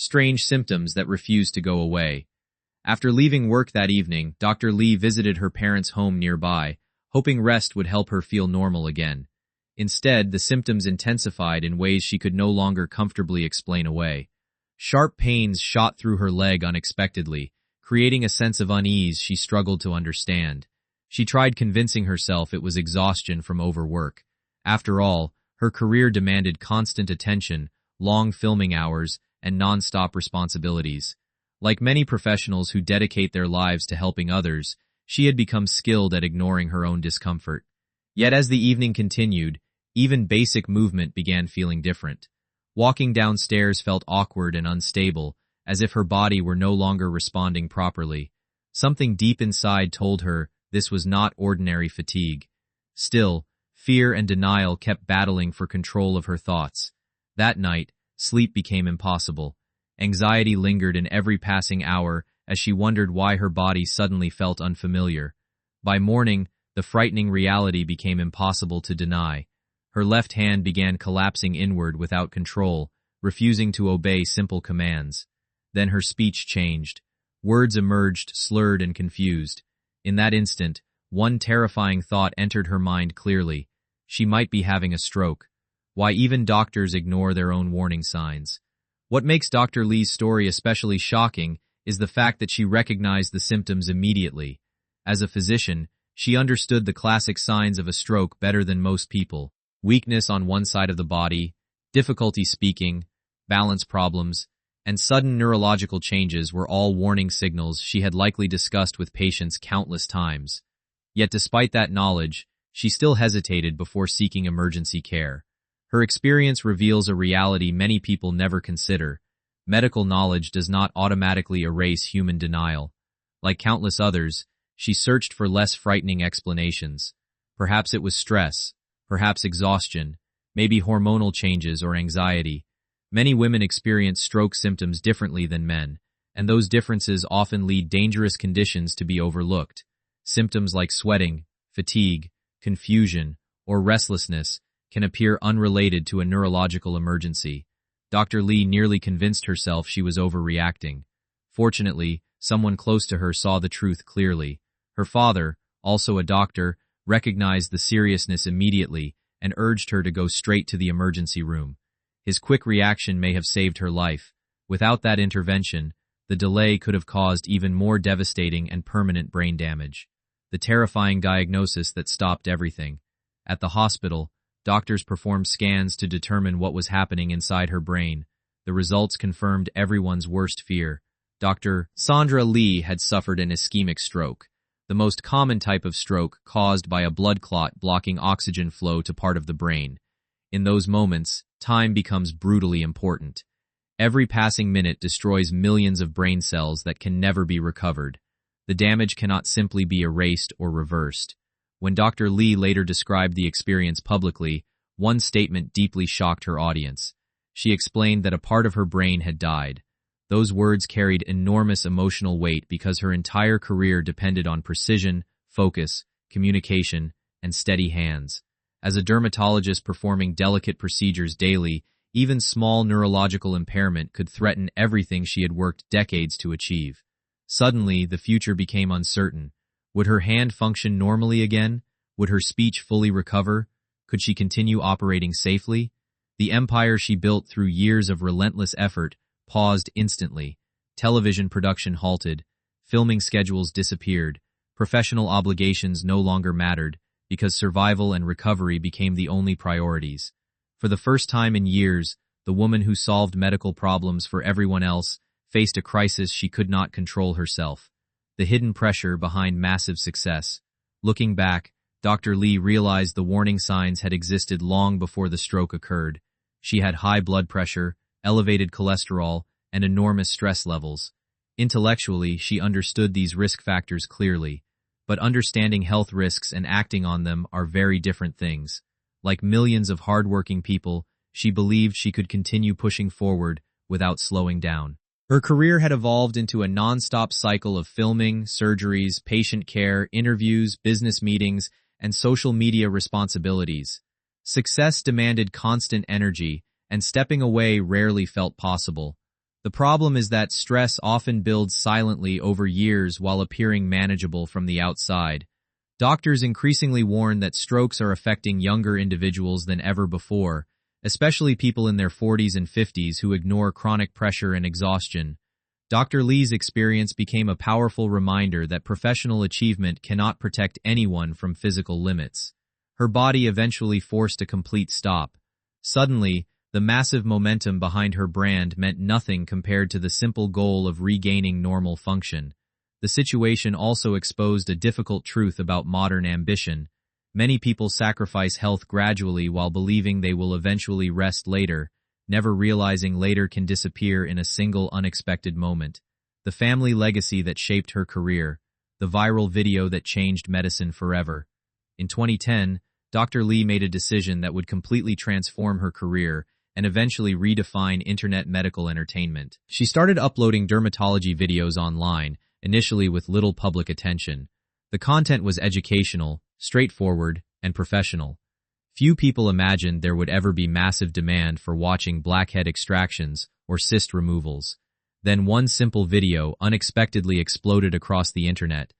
strange symptoms that refused to go away. After leaving work that evening, Dr. Lee visited her parents' home nearby, hoping rest would help her feel normal again. Instead, the symptoms intensified in ways she could no longer comfortably explain away. Sharp pains shot through her leg unexpectedly, creating a sense of unease she struggled to understand. She tried convincing herself it was exhaustion from overwork. After all, her career demanded constant attention, long filming hours, and non-stop responsibilities. Like many professionals who dedicate their lives to helping others, she had become skilled at ignoring her own discomfort. Yet as the evening continued, even basic movement began feeling different. Walking downstairs felt awkward and unstable, as if her body were no longer responding properly. Something deep inside told her this was not ordinary fatigue. Still, fear and denial kept battling for control of her thoughts. That night, sleep became impossible. Anxiety lingered in every passing hour as she wondered why her body suddenly felt unfamiliar. By morning, the frightening reality became impossible to deny. Her left hand began collapsing inward without control, refusing to obey simple commands. Then her speech changed. Words emerged slurred and confused. In that instant, one terrifying thought entered her mind clearly. She might be having a stroke. Why even doctors ignore their own warning signs. What makes Dr. Lee's story especially shocking is the fact that she recognized the symptoms immediately. As a physician, she understood the classic signs of a stroke better than most people. Weakness on one side of the body, difficulty speaking, balance problems, and sudden neurological changes were all warning signals she had likely discussed with patients countless times. Yet despite that knowledge, she still hesitated before seeking emergency care. Her experience reveals a reality many people never consider. Medical knowledge does not automatically erase human denial. Like countless others, she searched for less frightening explanations. Perhaps it was stress, perhaps exhaustion, maybe hormonal changes or anxiety. Many women experience stroke symptoms differently than men, and those differences often lead dangerous conditions to be overlooked. Symptoms like sweating, fatigue, confusion, or restlessness can appear unrelated to a neurological emergency. Dr. Lee nearly convinced herself she was overreacting. Fortunately, someone close to her saw the truth clearly. Her father, also a doctor, recognized the seriousness immediately and urged her to go straight to the emergency room. His quick reaction may have saved her life. Without that intervention, the delay could have caused even more devastating and permanent brain damage. The terrifying diagnosis that stopped everything. At the hospital, doctors performed scans to determine what was happening inside her brain. The results confirmed everyone's worst fear. Dr. Sandra Lee had suffered an ischemic stroke, the most common type of stroke caused by a blood clot blocking oxygen flow to part of the brain. In those moments, time becomes brutally important. Every passing minute destroys millions of brain cells that can never be recovered. The damage cannot simply be erased or reversed. When Dr. Lee later described the experience publicly, one statement deeply shocked her audience. She explained that a part of her brain had died. Those words carried enormous emotional weight because her entire career depended on precision, focus, communication, and steady hands. As a dermatologist performing delicate procedures daily, even small neurological impairment could threaten everything she had worked decades to achieve. Suddenly, the future became uncertain. Would her hand function normally again? Would her speech fully recover? Could she continue operating safely? The empire she built through years of relentless effort paused instantly. Television production halted. Filming schedules disappeared. Professional obligations no longer mattered because survival and recovery became the only priorities. For the first time in years, the woman who solved medical problems for everyone else faced a crisis she could not control herself. The hidden pressure behind massive success. Looking back, Dr. Lee realized the warning signs had existed long before the stroke occurred. She had high blood pressure, elevated cholesterol, and enormous stress levels. Intellectually, she understood these risk factors clearly, but understanding health risks and acting on them are very different things. Like millions of hardworking people, she believed she could continue pushing forward without slowing down. Her career had evolved into a non-stop cycle of filming, surgeries, patient care, interviews, business meetings, and social media responsibilities. Success demanded constant energy, and stepping away rarely felt possible. The problem is that stress often builds silently over years while appearing manageable from the outside. Doctors increasingly warn that strokes are affecting younger individuals than ever before, especially people in their 40s and 50s who ignore chronic pressure and exhaustion. Dr. Lee's experience became a powerful reminder that professional achievement cannot protect anyone from physical limits. Her body eventually forced a complete stop. Suddenly, the massive momentum behind her brand meant nothing compared to the simple goal of regaining normal function. The situation also exposed a difficult truth about modern ambition. Many people sacrifice health gradually while believing they will eventually rest later, never realizing later can disappear in a single unexpected moment. The family legacy that shaped her career, the viral video that changed medicine forever. In 2010, Dr. Lee made a decision that would completely transform her career and eventually redefine internet medical entertainment. She started uploading dermatology videos online, initially with little public attention. The content was educational, straightforward, and professional. Few people imagined there would ever be massive demand for watching blackhead extractions or cyst removals. Then one simple video unexpectedly exploded across the internet.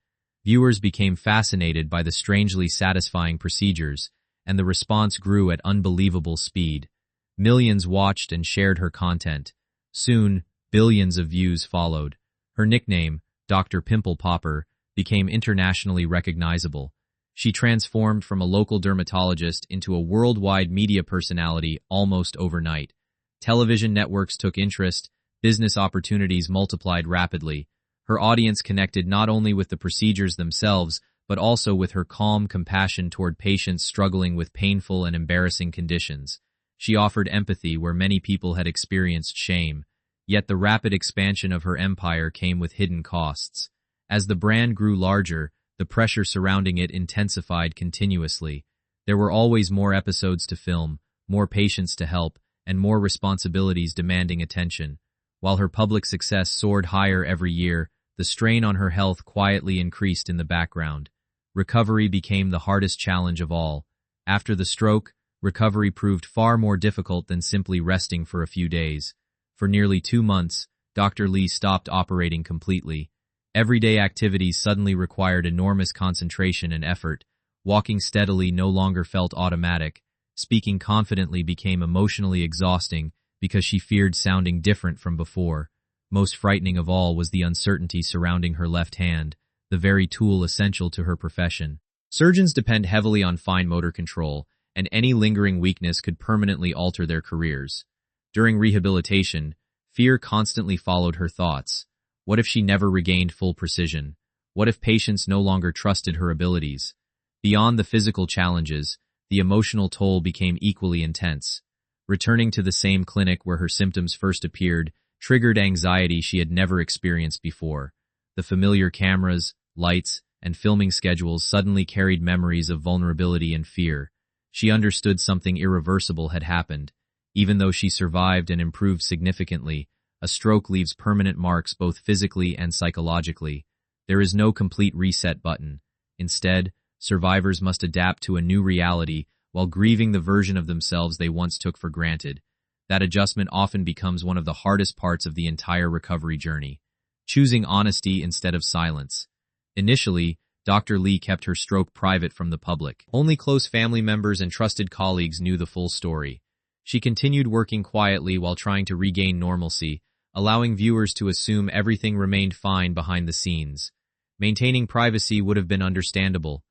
Viewers became fascinated by the strangely satisfying procedures, and the response grew at unbelievable speed. Millions watched and shared her content. Soon, billions of views followed. Her nickname, Dr. Pimple Popper, became internationally recognizable. She transformed from a local dermatologist into a worldwide media personality almost overnight. Television networks took interest, business opportunities multiplied rapidly. Her audience connected not only with the procedures themselves, but also with her calm compassion toward patients struggling with painful and embarrassing conditions. She offered empathy where many people had experienced shame. Yet the rapid expansion of her empire came with hidden costs. As the brand grew larger, the pressure surrounding it intensified continuously. There were always more episodes to film, more patients to help, and more responsibilities demanding attention. While her public success soared higher every year, the strain on her health quietly increased in the background. Recovery became the hardest challenge of all. After the stroke, recovery proved far more difficult than simply resting for a few days. For nearly 2 months, Dr. Lee stopped operating completely. Everyday activities suddenly required enormous concentration and effort. Walking steadily no longer felt automatic. Speaking confidently became emotionally exhausting because she feared sounding different from before. Most frightening of all was the uncertainty surrounding her left hand, the very tool essential to her profession. Surgeons depend heavily on fine motor control, and any lingering weakness could permanently alter their careers. During rehabilitation, fear constantly followed her thoughts. What if she never regained full precision? What if patients no longer trusted her abilities? Beyond the physical challenges, the emotional toll became equally intense. Returning to the same clinic where her symptoms first appeared triggered anxiety she had never experienced before. The familiar cameras, lights, and filming schedules suddenly carried memories of vulnerability and fear. She understood something irreversible had happened. Even though she survived and improved significantly, a stroke leaves permanent marks both physically and psychologically. There is no complete reset button. Instead, survivors must adapt to a new reality while grieving the version of themselves they once took for granted. That adjustment often becomes one of the hardest parts of the entire recovery journey. Choosing honesty instead of silence. Initially, Dr. Lee kept her stroke private from the public. Only close family members and trusted colleagues knew the full story. She continued working quietly while trying to regain normalcy, allowing viewers to assume everything remained fine behind the scenes. Maintaining privacy would have been understandable.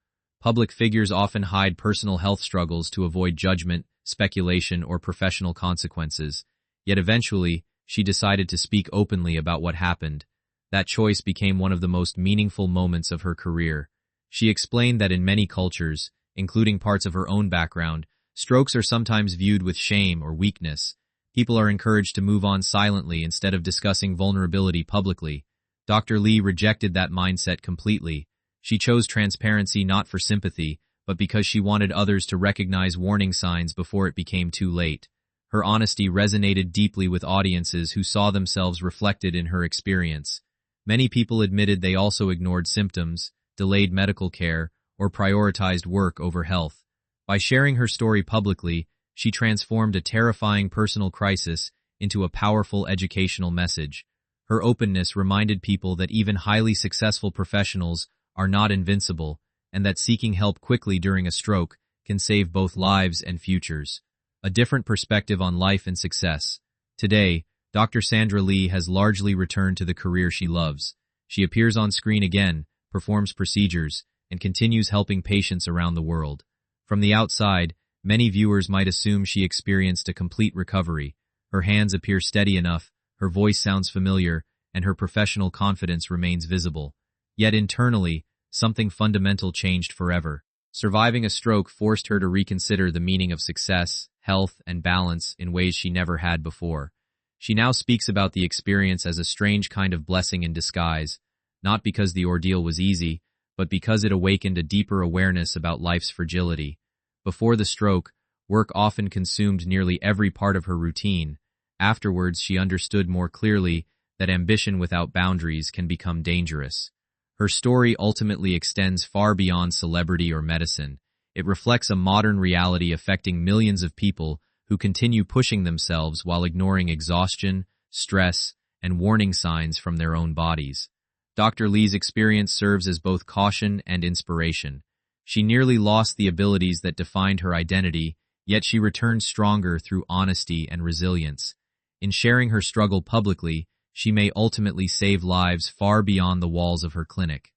Public figures often hide personal health struggles to avoid judgment, speculation, or professional consequences. Yet eventually, she decided to speak openly about what happened. That choice became one of the most meaningful moments of her career. She explained that in many cultures, including parts of her own background, strokes are sometimes viewed with shame or weakness. People are encouraged to move on silently instead of discussing vulnerability publicly. Dr. Lee rejected that mindset completely. She chose transparency not for sympathy, but because she wanted others to recognize warning signs before it became too late. Her honesty resonated deeply with audiences who saw themselves reflected in her experience. Many people admitted they also ignored symptoms, delayed medical care, or prioritized work over health. By sharing her story publicly, she transformed a terrifying personal crisis into a powerful educational message. Her openness reminded people that even highly successful professionals are not invincible, and that seeking help quickly during a stroke can save both lives and futures. A different perspective on life and success. Today, Dr. Sandra Lee has largely returned to the career she loves. She appears on screen again, performs procedures, and continues helping patients around the world. From the outside, many viewers might assume she experienced a complete recovery. Her hands appear steady enough, her voice sounds familiar, and her professional confidence remains visible. Yet internally, something fundamental changed forever. Surviving a stroke forced her to reconsider the meaning of success, health, and balance in ways she never had before. She now speaks about the experience as a strange kind of blessing in disguise, not because the ordeal was easy, but because it awakened a deeper awareness about life's fragility. Before the stroke, work often consumed nearly every part of her routine. Afterwards, she understood more clearly that ambition without boundaries can become dangerous. Her story ultimately extends far beyond celebrity or medicine. It reflects a modern reality affecting millions of people who continue pushing themselves while ignoring exhaustion, stress, and warning signs from their own bodies. Dr. Lee's experience serves as both caution and inspiration. She nearly lost the abilities that defined her identity, yet she returned stronger through honesty and resilience. In sharing her struggle publicly, she may ultimately save lives far beyond the walls of her clinic.